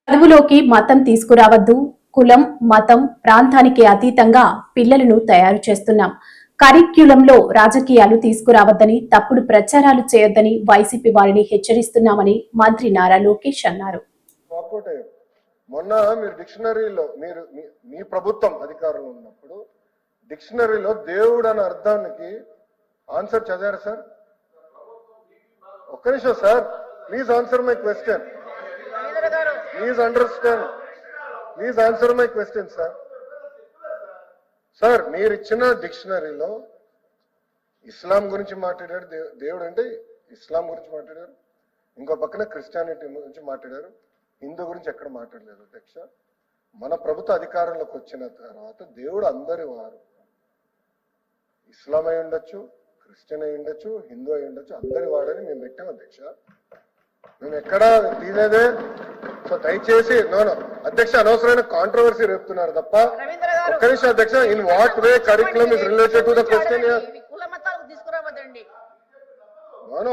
చదువులోకి మతం తీసుకురావద్దు. కులం, మతం, ప్రాంతానికి అతీతంగా పిల్లలను తయారు చేస్తున్నాం. కరిక్యులంలో రాజకీయాలు తీసుకురావద్దని, తప్పుడు ప్రచారాలు చేయొద్దని వైసీపీ వారిని హెచ్చరిస్తున్నామని మంత్రి నారా లోకేష్ అన్నారు. మొన్న మీరు డిక్షనరీలో మీ ప్రభుత్వం అధికారంలో ఉన్నప్పుడు డిక్షనరీలో దేవుడు అనే అర్థానికి ఆన్సర్ చదివారు సార్? ఒక్క నిమిషం sir, please answer my question. Please understand. Please answer my question, sir. Sir, మీరు ఇచ్చిన డిక్షనరీలో ఇస్లాం గురించి మాట్లాడారు, దేవుడు అంటే ఇస్లాం గురించి మాట్లాడారు, ఇంకో పక్కన క్రిస్టియానిటీ గురించి మాట్లాడారు, హిందూ గురించి ఎక్కడ మాట్లాడలేదు అధ్యక్ష. మన ప్రభుత్వ అధికారంలోకి వచ్చిన తర్వాత దేవుడు అందరి వారు, ఇస్లాం అయి ఉండొచ్చు, క్రిస్టియన్ అయి ఉండొచ్చు, హిందూ అయి ఉండొచ్చు, అందరి వాడని మేము పెట్టాం అధ్యక్ష. మేము ఎక్కడా తీసేదే. సో దయచేసి అధ్యక్ష అనవసరమైన కాంట్రవర్సీ రేపుతున్నారు తప్ప. ఒక్క నిమిషం అధ్యక్ష, in what way curriculum is related to the question?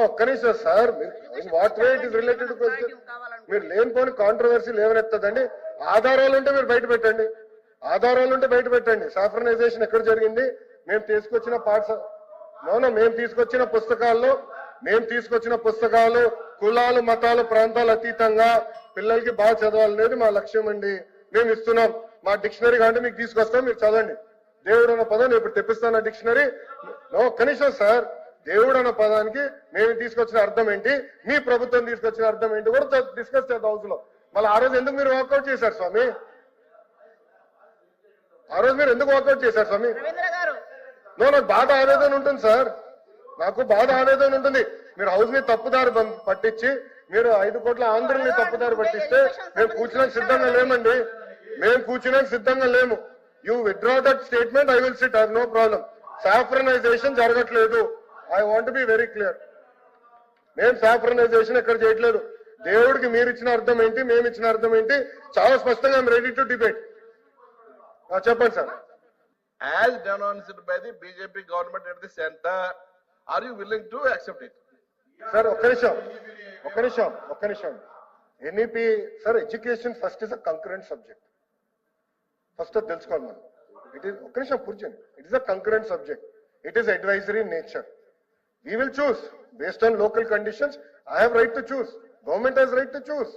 ఒక్క నిమిషం sir, in what way it is related to question? మీరు లేనిపోని కాంట్రవర్సీ లేవనెత్తదండి. ఆధారాలు ఉంటే మీరు బయట పెట్టండి, ఆధారాలు ఉంటే బయట పెట్టండి. సాఫ్రనైజేషన్ ఎక్కడ జరిగింది? మేము తీసుకొచ్చిన మేము తీసుకొచ్చిన పుస్తకాలు కులాలు, మతాలు, ప్రాంతాలు అతీతంగా పిల్లలకి బాగా చదవాలనేది మా లక్ష్యం అండి. మేము ఇస్తున్నాం. మా డిక్షనరీ అంటే మీకు తీసుకొస్తాం, మీరు చదవండి. దేవుడు అన్న పదం నేను ఇప్పుడు తెప్పిస్తాను డిక్షనరీ. కనీసం సార్, దేవుడు అన్న పదానికి మేము తీసుకొచ్చిన అర్థం ఏంటి, మీ ప్రభుత్వం తీసుకొచ్చిన అర్థం ఏంటి కూడా డిస్కస్ చేద్దాం హౌస్ లో. మళ్ళీ ఆ రోజు ఎందుకు మీరు వాకౌట్ చేశారు స్వామి? ఆ రోజు మీరు ఎందుకు వాకౌట్ చేశారు స్వామి? నాకు బాధ ఆవేదన ఉంటుంది సార్, నాకు బాధ ఆవేదన ఉంటుంది. మీరు హౌస్ ని తప్పుదారి పట్టించి, మీరు 5 కోట్ల ఆంధ్రుల్ని తప్పుదారి పట్టిస్తే మేము కూర్చున్నాక సిద్ధంగా లేమండి. మేము కూర్చున్నాక సిద్ధంగా లేము. You withdraw that statement, I will sit, I have no problem. Saffronization జరగట్లేదు. I want be very clear. మేము సాఫ్రనైజేషన్ ఎక్కడ చేయట్లేదు. దేవుడికి మీరు ఇచ్చిన అర్థం ఏంటి, మేము ఇచ్చిన అర్థం ఏంటి చాలా స్పష్టంగా ఐఎమ్ రెడీ టు డిబేట్. చెప్పండి sir. As denounced by the BJP government at the center, are you willing to accept it? Sir, ఒక్క నిమిషం. NEP, sir, education first is a concurrent subject. First అది తెలుసుకోవాలి మనం. ఒక్క నిమిషం కూర్చోండి. It is a concurrent subject. It is advisory in nature. We will choose based on local conditions. I have right to choose. Government has right to choose.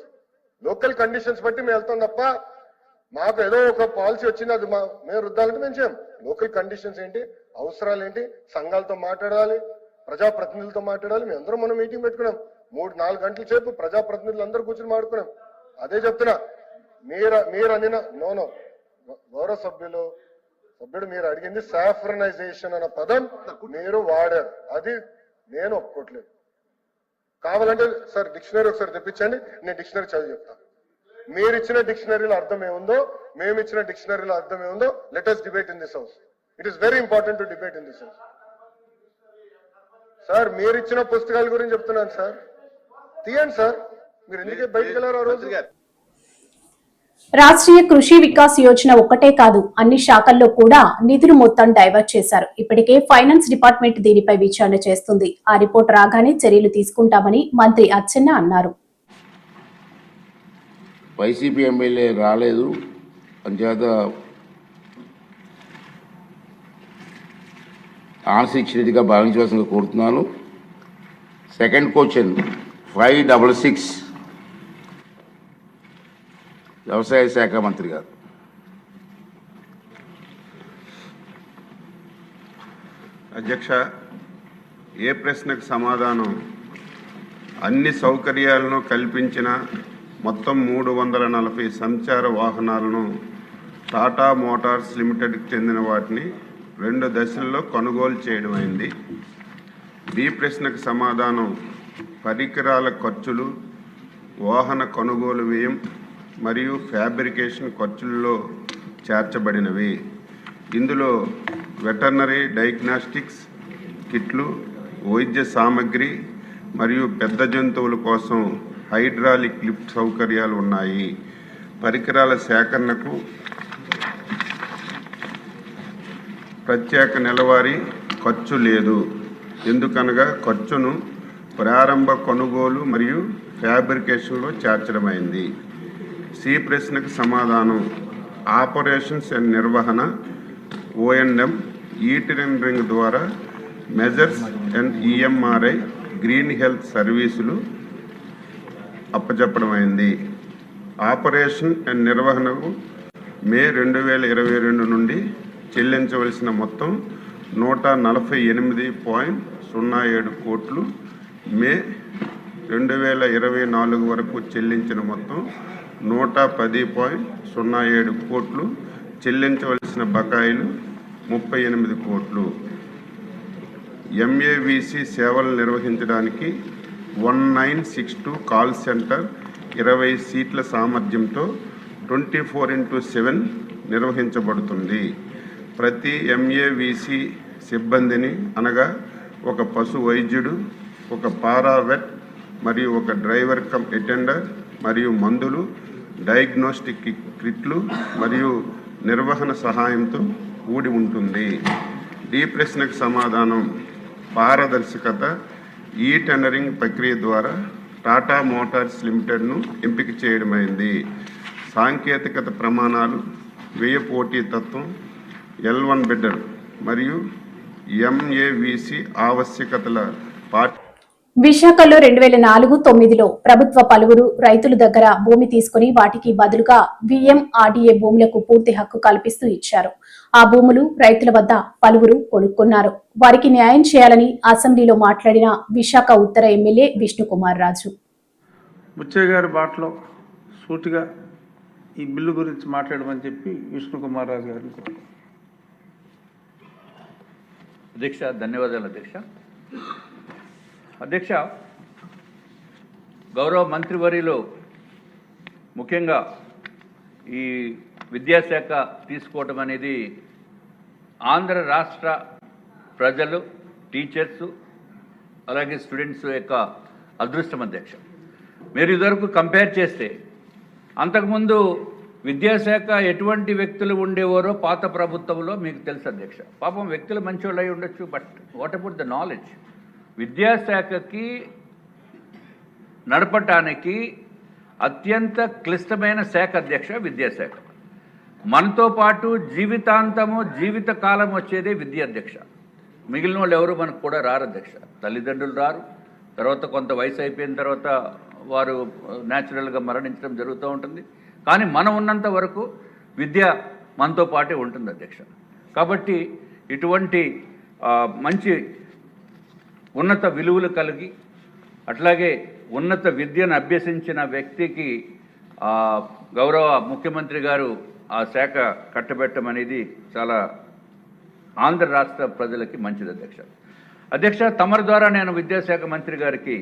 Local conditions బట్టి మేము వెళ్తాం తప్ప మాకు ఏదో ఒక పాలసీ వచ్చింది అది మేము రుద్దాలంటే మేము చేయం. లోకల్ కండిషన్స్ ఏంటి, అవసరాలు ఏంటి, సంఘాలతో మాట్లాడాలి, ప్రజాప్రతినిధులతో మాట్లాడాలి. మేము అందరం మనం మీటింగ్ పెట్టుకున్నాం. 3-4 గంటల సేపు ప్రజాప్రతినిధులు అందరూ కూర్చొని మాట్లాడుకున్నాం. అదే చెప్తున్నా. మీరు అనిన గౌరవ సభ్యుడు మీరు అడిగింది సాఫ్రనైజేషన్ అన్న పదం మీరు వాడారు, అది నేను ఒప్పుకోవట్లేదు. కావాలంటే సార్ డిక్షనరీ ఒకసారి తెప్పించండి, నేను డిక్షనరీ చదివి చెప్తాను. మీరు ఇచ్చిన డిక్షనరీలో అర్థం ఏముందో, మేము ఇచ్చిన డిక్షనరీలో అర్థం ఏముందో, let us debate in this house. It is very important to debate in this house. Sir, మీరు ఇచ్చిన పుస్తకాల గురించి చెప్తున్నాను సార్. తీయండి సార్. మీరు ఎందుకే బయటకు వెళ్ళారు ఆ రోజు? రాష్ట్రీయ కృషి వికాస్ యోజన ఒక్కటే కాదు, అన్ని శాఖల్లో కూడా నిధులు మొత్తం డైవర్ట్ చేశారు. ఇప్పటికే ఫైనాన్స్ డిపార్ట్మెంట్ దీనిపై విచారణ చేస్తుంది. ఆ రిపోర్ట్ రాగానే చర్యలు తీసుకుంటామని మంత్రి అచ్చెన్న అన్నారు. వైసీపీ ఎమ్మెల్యే రాలేదు, అంచేత ఆన్సర్ ఇచ్చినట్టుగా భావించవలసిందిగా కోరుతున్నాను. సెకండ్ క్వశ్చన్ 566 వ్యవసాయ శాఖ మంత్రి గారు. అధ్యక్ష, ఏ ప్రశ్నకు సమాధానం? అన్ని సౌకర్యాలను కల్పించిన మొత్తం 340 సంచార వాహనాలను టాటా మోటార్స్ లిమిటెడ్కి చెందిన వాటిని 2 దశల్లో కొనుగోలు చేయడమైంది. బి ప్రశ్నకు సమాధానం పరికరాల ఖర్చులు, వాహన కొనుగోలు వ్యయం మరియు ఫ్యాబ్రికేషన్ ఖర్చుల్లో చేర్చబడినవి. ఇందులో వెటర్నరీ డయాగ్నాస్టిక్స్ కిట్లు, వైద్య సామగ్రి మరియు పెద్ద జంతువుల కోసం హైడ్రాలిక్ లిఫ్ట్ సౌకర్యాలు ఉన్నాయి. పరికరాల సేకరణకు ప్రత్యేక నెలవారీ ఖర్చు లేదు. ఎందుకనగా ఖర్చును ప్రారంభ కొనుగోలు మరియు ఫ్యాబ్రికేషన్లో చేర్చడమైంది. సి ప్రశ్నకు సమాధానం ఆపరేషన్స్ అండ్ నిర్వహణ O&M ఈటరింగ్ రింగ్ ద్వారా measures and EMRI green health సర్వీసులు అప్పచెప్పడమైంది. ఆపరేషన్ అండ్ నిర్వహణకు మే 2022 నుండి చెల్లించవలసిన మొత్తం 148.07 కోట్లు, మే 2024 వరకు చెల్లించిన మొత్తం 110.07 కోట్లు, చెల్లించవలసిన బకాయిలు 38 కోట్లు. MAVC సేవలు నిర్వహించడానికి 1962 కాల్ సెంటర్ 20 సీట్ల సామర్థ్యంతో 24/7 నిర్వహించబడుతుంది. ప్రతి MAVC సిబ్బందిని అనగా ఒక పశు వైద్యుడు, ఒక పారావెట్ మరియు ఒక డ్రైవర్ కమ్ అటెండర్ మరియు మందులు, డయాగ్నోస్టిక్ కిట్లు మరియు నిర్వహణ సహాయంతో కూడి ఉంటుంది. ఈ ప్రశ్నకు సమాధానం పారదర్శకత ఈ టెండరింగ్ ప్రక్రియ ద్వారా టాటా మోటార్స్ లిమిటెడ్ను ఎంపిక చేయడమైంది. సాంకేతికత ప్రమాణాలు, వ్యయ పోటీతత్వం, L1 బిడ్డర్ మరియు MAVC ఆవశ్యకతల విశాఖలో 2004-09లో ప్రభుత్వ పలువురు రైతుల దగ్గర భూమి తీసుకుని వాటికి బదులుగా VMRDA భూములకు పూర్తి హక్కు కల్పిస్తూ ఇచ్చారు. ఆ భూములు రైతుల వద్ద పలువురు కొనుక్కున్నారు. వారికి న్యాయం చేయాలని అసెంబ్లీలో మాట్లాడిన విశాఖ ఉత్తర ఎమ్మెల్యే విష్ణుకుమార్ రాజు. బుచ్చయ్య గారి బాటలో సూటిగా ఈ బిల్లు గురించి మాట్లాడమని చెప్పి విష్ణుకుమార్ రాజు గారిని కోరుతున్నాను. అధ్యక్ష, ధన్యవాదాలు అధ్యక్ష. గౌరవ మంత్రివర్యులు ముఖ్యంగా ఈ విద్యాశాఖ తీసుకోవటం అనేది ఆంధ్ర రాష్ట్ర ప్రజలు, టీచర్సు, అలాగే స్టూడెంట్స్ యొక్క అదృష్టం అధ్యక్ష. మీరు ఇదివరకు కంపేర్ చేస్తే అంతకుముందు విద్యాశాఖ ఎటువంటి వ్యక్తులు ఉండేవారో పాత ప్రభుత్వంలో మీకు తెలుసు అధ్యక్ష. పాపం వ్యక్తులు మంచివాళ్ళు అయి ఉండొచ్చు, but what about the knowledge? విద్యాశాఖకి నడపటానికి అత్యంత క్లిష్టమైన శాఖ అధ్యక్ష విద్యాశాఖ. మనతో పాటు జీవితాంతము జీవితకాలం వచ్చేదే విద్య అధ్యక్ష. మిగిలిన వాళ్ళు ఎవరు మనకు కూడా రారు అధ్యక్ష. తల్లిదండ్రులు రారు, తర్వాత కొంత వయసు అయిపోయిన తర్వాత వారు న్యాచురల్గా మరణించడం జరుగుతూ ఉంటుంది. కానీ మనం ఉన్నంత వరకు విద్య మనతో పాటే ఉంటుంది అధ్యక్ష. కాబట్టి ఇటువంటి మంచి ఉన్నత విలువలు కలిగి అట్లాగే ఉన్నత విద్యను అభ్యసించిన వ్యక్తికి గౌరవ ముఖ్యమంత్రి గారు ఆ శాఖ కట్టబెట్టడం అనేది చాలా ఆంధ్ర రాష్ట్ర ప్రజలకి మంచిది అధ్యక్ష. తమరి ద్వారా నేను విద్యాశాఖ మంత్రి గారికి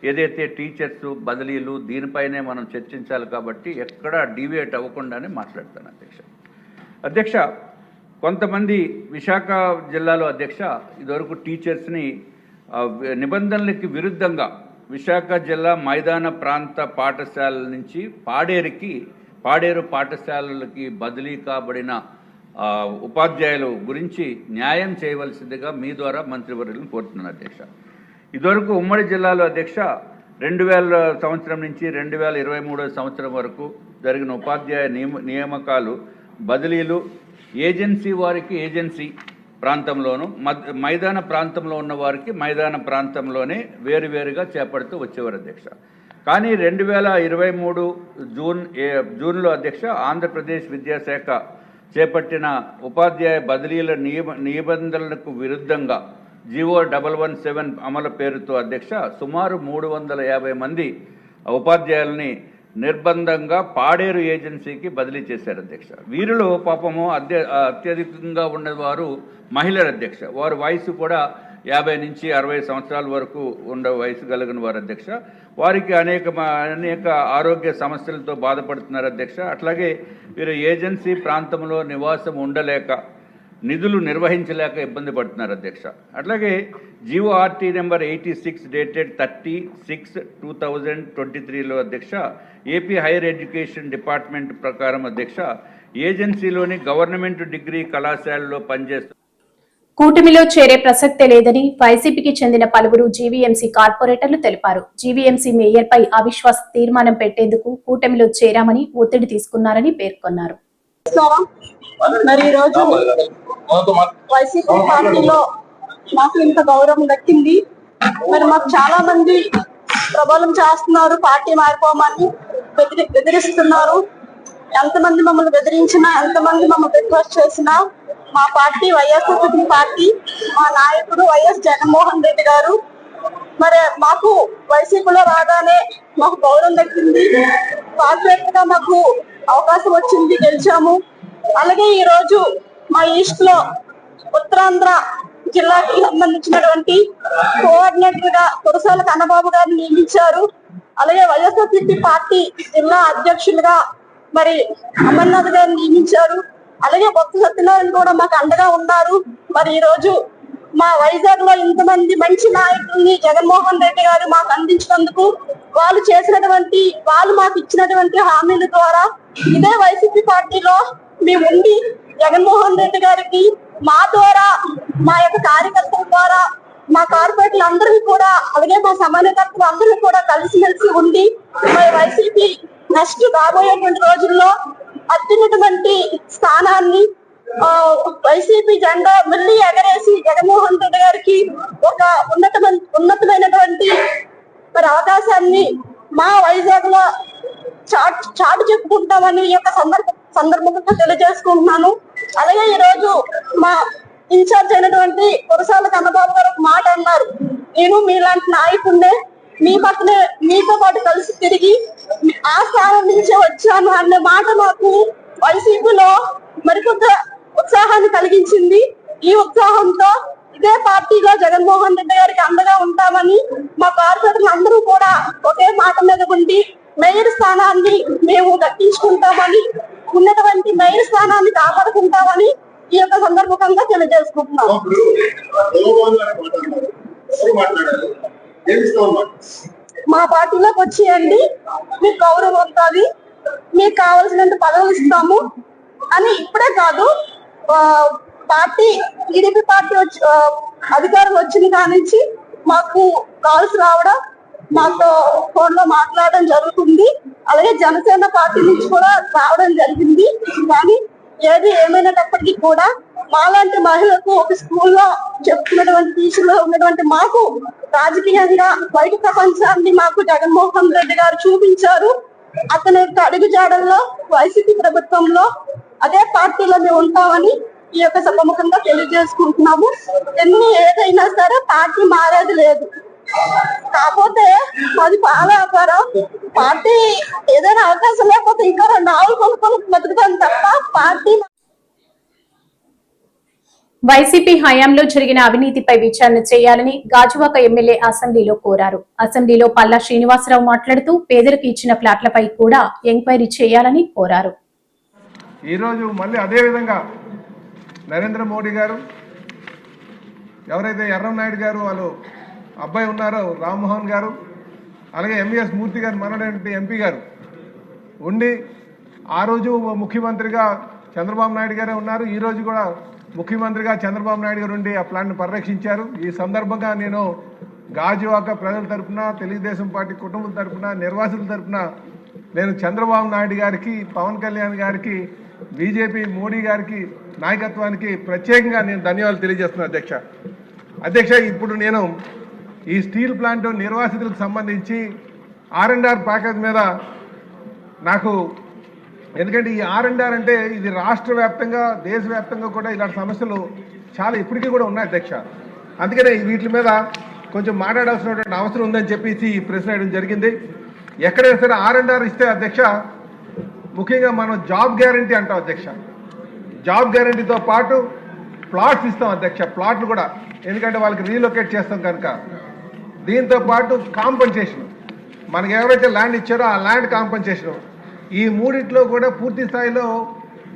ఏదైతే టీచర్స్ బదిలీలు దీనిపైనే మనం చర్చించాలి కాబట్టి ఎక్కడా డీవియేట్ అవ్వకుండానే మాట్లాడతాను అధ్యక్ష. కొంతమంది విశాఖ జిల్లాలో అధ్యక్ష ఇదివరకు టీచర్స్ని నిబంధనలకి విరుద్ధంగా విశాఖ జిల్లా మైదాన ప్రాంత పాఠశాలల నుంచి పాడేరు పాఠశాలలకి బదిలీ కాబడిన ఉపాధ్యాయుల గురించి న్యాయం చేయవలసిందిగా మీ ద్వారా మంత్రివర్యులను కోరుతున్నాను అధ్యక్ష. ఇదివరకు ఉమ్మడి జిల్లాలో అధ్యక్ష 2000 సంవత్సరం నుంచి 2023 సంవత్సరం వరకు జరిగిన ఉపాధ్యాయ నియామకాలు బదిలీలు ఏజెన్సీ వారికి ఏజెన్సీ ప్రాంతంలోను, మైదాన ప్రాంతంలో ఉన్న వారికి మైదాన ప్రాంతంలోనే వేరువేరుగా చేపడుతూ వచ్చేవారు అధ్యక్ష. కానీ 2023 జూన్లో అధ్యక్ష ఆంధ్రప్రదేశ్ విద్యాశాఖ చేపట్టిన ఉపాధ్యాయ బదిలీల నిబంధనలకు విరుద్ధంగా జీవో 117 అమలు పేరుతో అధ్యక్ష సుమారు 350 మంది ఉపాధ్యాయులని నిర్బంధంగా పాడేరు ఏజెన్సీకి బదిలీ చేశారు అధ్యక్ష. వీరిలో పాపము అత్యధికంగా ఉన్నవారు మహిళలు అధ్యక్ష. వారి వయసు కూడా 50 నుంచి 60 సంవత్సరాల వరకు ఉండే వయసు కలిగిన వారు అధ్యక్ష. వారికి అనేక ఆరోగ్య సమస్యలతో బాధపడుతున్నారు అధ్యక్ష. అట్లాగే వీరు ఏజెన్సీ ప్రాంతంలో నివాసం ఉండలేక నిధులు నిర్వహించలేక ఇబ్బంది పడుతున్నారు అధ్యక్ష. అట్లాగే GORT నెంబర్ 86 డేటెడ్ 30/6/2023లో అధ్యక్ష ఏపీ హైయర్ ఎడ్యుకేషన్ డిపార్ట్మెంట్ ప్రకారం అధ్యక్ష ఏజెన్సీలోని గవర్నమెంట్ డిగ్రీ కళాశాలలో పనిచేస్తూ కూటమిలో చేరే ప్రసక్తే లేదని వైసీపీకి చెందిన పలువురు జీవీఎంసీ కార్పొరేటర్లు తెలిపారు. జీవీఎంసీ మేయర్పై అవిశ్వాస తీర్మానం పెట్టేందుకు కూటమిలో చేరామని ఒత్తిడి తీసుకున్నారని పేర్కొన్నారు. మరి ఈరోజు వైసీపీ పార్టీలో మాకు ఇంత గౌరవం దక్కింది. మరి మాకు చాలా మంది ప్రబలం చేస్తున్నారు, పార్టీ మారిపోమని బెదిరిస్తున్నారు. ఎంతమంది మమ్మల్ని బెదిరించినా, ఎంతమంది మమ్మల్ని రిక్వెస్ట్ చేసినా మా పార్టీ వైఎస్ఆర్ పార్టీ, మా నాయకుడు వైఎస్ జగన్మోహన్ రెడ్డి గారు మరి మాకు వైసీపీలో రాగానే మాకు గౌరవం దక్కింది. కార్పొరేటర్ గా మాకు అవకాశం వచ్చింది, గెలిచాము. అలాగే ఈ రోజు మా ఈస్ట్ లో ఉత్తరాంధ్ర జిల్లాకి సంబంధించినటువంటి కోఆర్డినేటర్ గా కురసాల కన్నబాబు గారిని నియమించారు. అలాగే వైఎస్ఆర్సీపీ పార్టీ జిల్లా అధ్యక్షులుగా మరి అమర్నాథ్ గారిని నియమించారు. అలాగే బొత్స సత్యనారాయణ కూడా మాకు అండగా ఉన్నారు. మరి ఈ రోజు మా వైజాగ్ లో ఇంతమంది మంచి నాయకుల్ని జగన్మోహన్ రెడ్డి గారు మాకు అందించినందుకు, వాళ్ళు మాకు ఇచ్చినటువంటి హామీల ద్వారా ఇదే వైసీపీ పార్టీలో మేము ఉండి జగన్మోహన్ రెడ్డి గారికి మా ద్వారా, మా యొక్క కార్యకర్తల ద్వారా, మా కార్పొరేటర్లు అందరికీ కూడా, అలాగే మా సమన్వయకర్తలు అందరూ కూడా కలిసిమెలిసి ఉండి మరి వైసీపీ నెక్స్ట్ రాబోయేటువంటి రోజుల్లో అత్యున్నతమైన స్థానాన్ని వైసీపీ జెండా మళ్ళీ ఎగరేసి జగన్మోహన్ రెడ్డి గారికి ఒక ఉన్నతమైనటువంటి మరి అవకాశాన్ని మా వైజాగ్ లో చాటు చెప్పుకుంటామని ఈ యొక్క సందర్భంగా తెలియజేసుకుంటున్నాను. అలాగే ఈ రోజు మా ఇన్ఛార్జ్ అయినటువంటి కురసాల కన్నబాబు గారు ఒక మాట అన్నారు, నేను మీలాంటి నాయకుడినే, మీ పక్కనే మీతో పాటు కలిసి తిరిగి ఆ స్థానం నుంచే వచ్చాను అనే మాట మాకు వైసీపీలో మరికొంత ఉత్సాహాన్ని కలిగించింది. ఈ ఉత్సాహంతో ఇదే పార్టీలో జగన్మోహన్ రెడ్డి గారికి అండగా ఉంటామని మా కార్పొరేటర్లు అందరూ కూడా ఒకే మాట మీద ఉండి మేయర్ స్థానాన్ని మేము దక్కించుకుంటామని, ఉన్నటువంటి మేయర్ స్థానాన్ని కాపాడుకుంటామని ఈ యొక్క సందర్భంగా తెలియజేసుకుంటున్నాం. మా పార్టీలోకి వచ్చేయండి, మీకు గౌరవం ఉంటుంది, మీకు కావాల్సినంత పదవులు ఇస్తాము అని ఇప్పుడే కాదు, పార్టీ టీడీపీ పార్టీ అధికారులు వచ్చిన కాడి నుంచి మాకు కాల్స్ రావడం, మాతో ఫోన్ లో మాట్లాడడం జరుగుతుంది. అలాగే జనసేన పార్టీ నుంచి కూడా రావడం జరిగింది. కానీ ఏది ఏమైనప్పటికీ కూడా మాలాంటి మహిళలకు ఒక స్కూల్లో చెప్తున్నటువంటి టీచర్లు ఉన్నటువంటి మాకు రాజకీయంగా బయట ప్రపంచాన్ని మాకు జగన్మోహన్ రెడ్డి గారు చూపించారు. అతని యొక్క అడుగుజాడల్లో వైసీపీ ప్రభుత్వంలో అదే పార్టీలో మేము ఉంటామని ఈ యొక్క సభముఖంగా తెలియజేసుకుంటున్నాము. ఏదైనా సరే పార్టీ మారేది లేదు. కాకపోతే అది పాలవ్యాపారం. పార్టీ ఏదైనా అవకాశం లేకపోతే ఇంకా 2 ఆవులు కొనుక్కొని బతుకుతాం తప్ప పార్టీ. వైసీపీ హయాంలో జరిగిన అవినీతిపై విచారణ చేయాలని గాజువాక ఎమ్మెల్యే అసెంబ్లీలో కోరారు. అసెంబ్లీలో పల్లా శ్రీనివాసరావు మాట్లాడుతూ పేదలకు ఇచ్చిన ఫ్లాట్లపై కూడా ఎంక్వైరీ చేయాలని కోరారు. ఈరోజు మళ్ళీ అదే విధంగా నరేంద్ర మోడీ గారు, ఎవరైతే ఎర్రంనాయుడు గారు వాళ్ళు అబ్బాయి ఉన్నారో రామ్మోహన్ గారు, అలాగే ఎంవిఎస్ మూర్తి గారు మనటువంటి ఎంపీ గారు ఉండి ఆ రోజు ముఖ్యమంత్రిగా చంద్రబాబు నాయుడు గారే ఉన్నారు. ఈరోజు కూడా ముఖ్యమంత్రిగా చంద్రబాబు నాయుడు గారు ఉండి ఆ ప్లాన్ను పరిరక్షించారు. ఈ సందర్భంగా నేను గాజువాక ప్రజల తరఫున, తెలుగుదేశం పార్టీ కుటుంబం తరఫున, నిర్వాసితుల తరఫున నేను చంద్రబాబు నాయుడు గారికి, పవన్ కళ్యాణ్ గారికి, బీజేపీ మోడీ గారికి నాయకత్వానికి ప్రత్యేకంగా నేను ధన్యవాదాలు తెలియజేస్తున్నాను. అధ్యక్ష, ఇప్పుడు నేను ఈ స్టీల్ ప్లాంట్ నిర్వాసితులకు సంబంధించి R&R ప్యాకేజ్ మీద నాకు, ఎందుకంటే ఈ R&R అంటే ఇది రాష్ట్ర వ్యాప్తంగా, దేశవ్యాప్తంగా కూడా ఇలాంటి సమస్యలు చాలా ఇప్పటికీ కూడా ఉన్నాయి అధ్యక్ష. అందుకనే వీటి మీద కొంచెం మాట్లాడాల్సినటువంటి అవసరం ఉందని చెప్పేసి ఈ ప్రశ్న వేయడం జరిగింది. ఎక్కడైనా సరే R&R ఇస్తే అధ్యక్ష, ముఖ్యంగా మనం జాబ్ గ్యారంటీ అంటాం అధ్యక్ష. జాబ్ గ్యారంటీతో పాటు ప్లాట్స్ ఇస్తాం అధ్యక్ష, ప్లాట్లు కూడా, ఎందుకంటే వాళ్ళకి రీలొకేట్ చేస్తాం కనుక. దీంతో పాటు కాంపన్సేషన్, మనకి ఎవరైతే ల్యాండ్ ఇచ్చారో ఆ ల్యాండ్ కాంపన్సేషన్, ఈ మూడిట్లో కూడా పూర్తి స్థాయిలో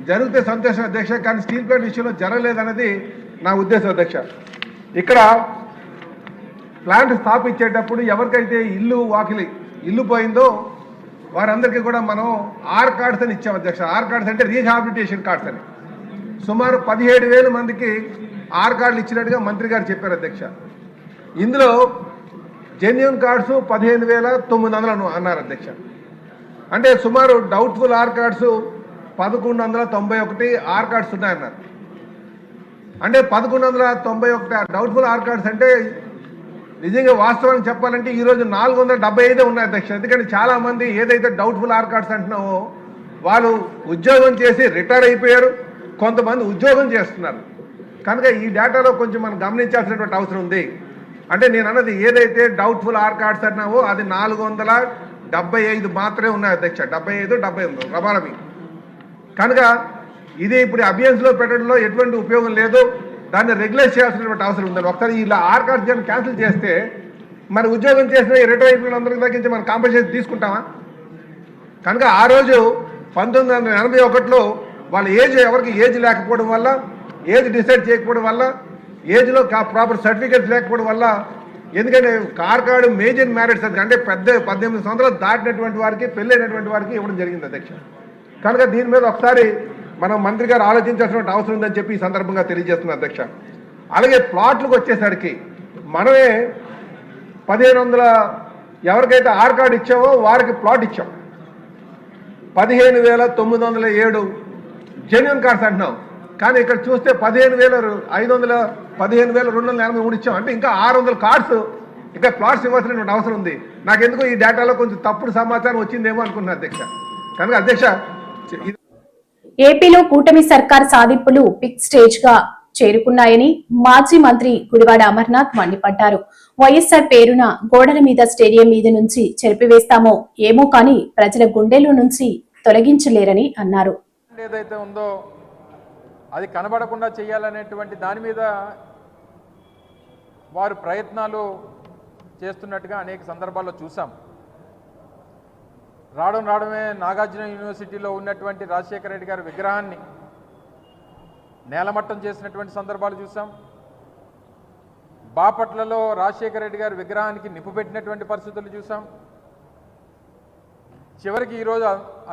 జరిగితే సంతోషం అధ్యక్ష. కానీ స్టీల్ ప్లాంట్ విషయంలో జరగలేదన్నది నా ఉద్దేశం అధ్యక్ష. ఇక్కడ ప్లాంట్ స్థాపించేటప్పుడు ఎవరికైతే ఇల్లు పోయిందో వారందరికీ కూడా మనం ఆర్ కార్డ్స్ అని ఇచ్చాం అధ్యక్ష. ఆర్ కార్డ్స్ అంటే రీహాబిలిటేషన్ కార్డ్స్ అని. సుమారు 17,000 మందికి ఆర్ కార్డులు ఇచ్చినట్టుగా మంత్రి గారు చెప్పారు అధ్యక్ష. ఇందులో జెన్యూన్ కార్డ్స్ 15,900 అన్నారు అధ్యక్ష. అంటే సుమారు doubtful R cards 1191 R cards ఉన్నాయన్నారు. అంటే 1191 డౌట్ఫుల్ ఆర్ కార్డ్స్ అంటే నిజంగా వాస్తవానికి చెప్పాలంటే ఈరోజు 475 ఉన్నాయి అధ్యక్ష. ఎందుకంటే చాలామంది ఏదైతే డౌట్ఫుల్ ఆర్ కార్డ్స్ అంటున్నామో వాళ్ళు ఉద్యోగం చేసి రిటైర్ అయిపోయారు, కొంతమంది ఉద్యోగం చేస్తున్నారు. కనుక ఈ డేటాలో కొంచెం మనం గమనించాల్సినటువంటి అవసరం ఉంది. అంటే నేను అన్నది ఏదైతే డౌట్ఫుల్ ఆర్ కార్డ్స్ అన్నావో అది 475 మాత్రమే ఉన్నాయి అధ్యక్ష. 75, 78 రమారమి. కనుక ఇది ఇప్పుడు అభియాన్స్లో పెట్టడంలో ఎటువంటి ఉపయోగం లేదు. దాన్ని రెగ్యులేట్ చేయాల్సినటువంటి అవసరం ఉందని ఒకసారి ఇలా ఆర్ కార్డ్స్ కానీ క్యాన్సిల్ చేస్తే మరి ఉద్యోగం చేసిన రిటైర్ అయిపోయిన అందరికి తగ్గించి మనం కాంపెన్సేషన్ తీసుకుంటామా? కనుక ఆ రోజు 1981లో వాళ్ళ ఏజ్ ఎవరికి ఏజ్ లేకపోవడం వల్ల, ఏజ్ డిసైడ్ చేయకపోవడం వల్ల, ఏజ్లో ప్రాపర్ సర్టిఫికేట్స్ లేకపోవడం వల్ల, ఎందుకంటే కార్ కార్డు మేజర్ మ్యారేజ్ అంటే 18 సంవత్సరాలు దాటినటువంటి వారికి పెళ్ళైనటువంటి వారికి ఇవ్వడం జరిగింది అధ్యక్ష. కనుక దీని మీద ఒకసారి మనం మంత్రి గారు ఆలోచించాల్సిన అవసరం ఉందని చెప్పి ఈ సందర్భంగా తెలియజేస్తున్నా అధ్యక్ష. అలాగే ప్లాట్లకు వచ్చేసరికి మనమే 1500 ఎవరికైతే ఆర్ కార్డు ఇచ్చామో వారికి ప్లాట్ ఇచ్చాం. 15,907 జెన్యూన్ కార్డ్స్ అంటున్నాం. కానీ ఇక్కడ చూస్తే 15,283 ఇచ్చాం. అంటే ఇంకా 600 కార్డ్స్ ఇంకా ప్లాట్స్ ఇవ్వాల్సినటువంటి అవసరం ఉంది. నాకెందుకు ఈ డేటాలో కొంచెం తప్పుడు సమాచారం వచ్చిందేమో అనుకున్నా అధ్యక్ష. కనుక అధ్యక్ష ఏపీలో కూటమి సర్కార్ సాధింపులు పిక్ స్టేజ్ గా చేరుకున్నాయని మాజీ మంత్రి గుడివాడ అమర్నాథ్ మండిపడ్డారు. వైఎస్ఆర్ పేరున గోడల మీద స్టేడియం మీద నుంచి చెరిపివేస్తామో ఏమో కానీ ప్రజల గుండెల్లో నుంచి తొలగించలేరని అన్నారు. ఏదైతే ఉందో అది కనబడకుండా చేయాలనేటువంటి దాని మీద వారు ప్రయత్నాలు చేస్తున్నట్టుగా అనేక సందర్భాల్లో చూసాం. రావడమే నాగార్జున యూనివర్సిటీలో ఉన్నటువంటి రాజశేఖర రెడ్డి గారి విగ్రహాన్ని నేలమట్టం చేసినటువంటి సందర్భాలు చూసాం. బాపట్లలో రాజశేఖర రెడ్డి గారి విగ్రహానికి నిప్పు పెట్టినటువంటి పరిస్థితులు చూసాం. చివరికి ఈరోజు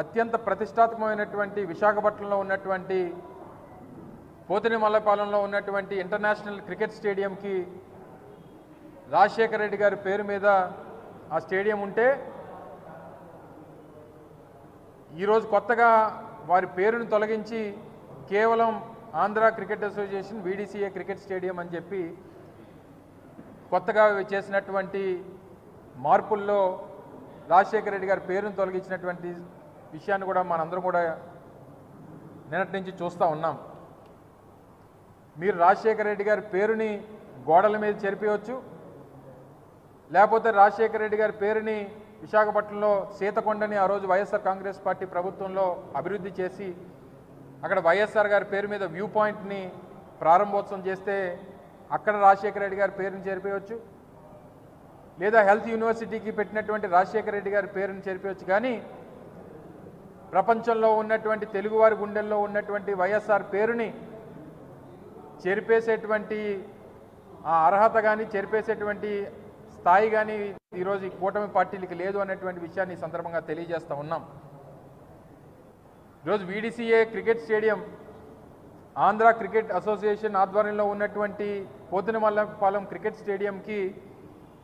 అత్యంత ప్రతిష్టాత్మకమైనటువంటి విశాఖపట్నంలో ఉన్నటువంటి పోతినిమల్లపాలెంలో ఉన్నటువంటి ఇంటర్నేషనల్ క్రికెట్ స్టేడియంకి రాజశేఖర రెడ్డి గారి పేరు మీద ఆ స్టేడియం ఉంటే ఈరోజు కొత్తగా వారి పేరును తొలగించి కేవలం Andhra cricket association VDCA cricket stadium అని చెప్పి కొత్తగా చేసినటువంటి మార్పుల్లో రాజశేఖర రెడ్డి గారి పేరును తొలగించినటువంటి విషయాన్ని కూడా మనందరం కూడా నిన్నటి నుంచి చూస్తూ ఉన్నాం. మీరు రాజశేఖర రెడ్డి గారి పేరుని గోడల మీద చెరిపేయవచ్చు, లేకపోతే రాజశేఖర రెడ్డి గారి పేరుని విశాఖపట్నంలో సీతకొండని ఆ రోజు వైఎస్ఆర్ కాంగ్రెస్ పార్టీ ప్రభుత్వంలో అభివృద్ధి చేసి అక్కడ వైఎస్ఆర్ గారి పేరు మీద వ్యూ పాయింట్ని ప్రారంభోత్సవం చేస్తే అక్కడ రాజశేఖర రెడ్డి గారి పేరుని చేర్పేయచ్చు, లేదా హెల్త్ యూనివర్సిటీకి పెట్టినటువంటి రాజశేఖర రెడ్డి గారి పేరుని చేర్పేయచ్చు. కానీ ప్రపంచంలో ఉన్నటువంటి తెలుగువారి గుండెల్లో ఉన్నటువంటి వైఎస్ఆర్ పేరుని చెరిపేసేటువంటి ఆ అర్హత కానీ చెరిపేసేటువంటి స్థాయి కానీ ఈరోజు ఈ కూటమి పార్టీలకి లేదు అనేటువంటి విషయాన్ని ఈ సందర్భంగా తెలియజేస్తూ ఉన్నాం. ఈరోజు VDCA cricket stadium Andhra cricket association ఆధ్వర్యంలో ఉన్నటువంటి పోతినిమల్లపాలెం క్రికెట్ స్టేడియంకి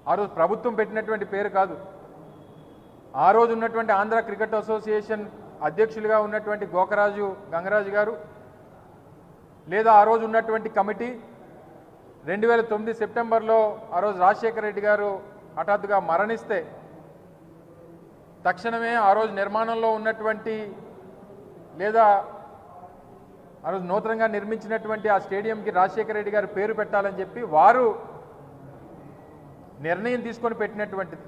ఆ రోజు ప్రభుత్వం పెట్టినటువంటి పేరు కాదు. ఆ రోజు ఉన్నటువంటి ఆంధ్ర క్రికెట్ అసోసియేషన్ అధ్యక్షులుగా ఉన్నటువంటి గోకరాజు గంగరాజు గారు, లేదా ఆ రోజు ఉన్నటువంటి కమిటీ 2009 సెప్టెంబర్లో ఆ రోజు రాజశేఖర రెడ్డి గారు హఠాత్తుగా మరణిస్తే తక్షణమే ఆ రోజు నిర్మాణంలో ఉన్నటువంటి లేదా ఆ రోజు నూతనంగా నిర్మించినటువంటి ఆ స్టేడియంకి రాజశేఖర రెడ్డి గారి పేరు పెట్టాలని చెప్పి వారు నిర్ణయం తీసుకొని పెట్టినటువంటిది.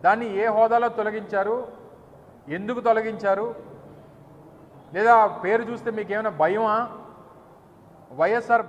దాన్ని ఏ హోదాలో తొలగించారు, ఎందుకు తొలగించారు, లేదా పేరు చూస్తే మీకు ఏమైనా భయమా? వైఎస్ఆర్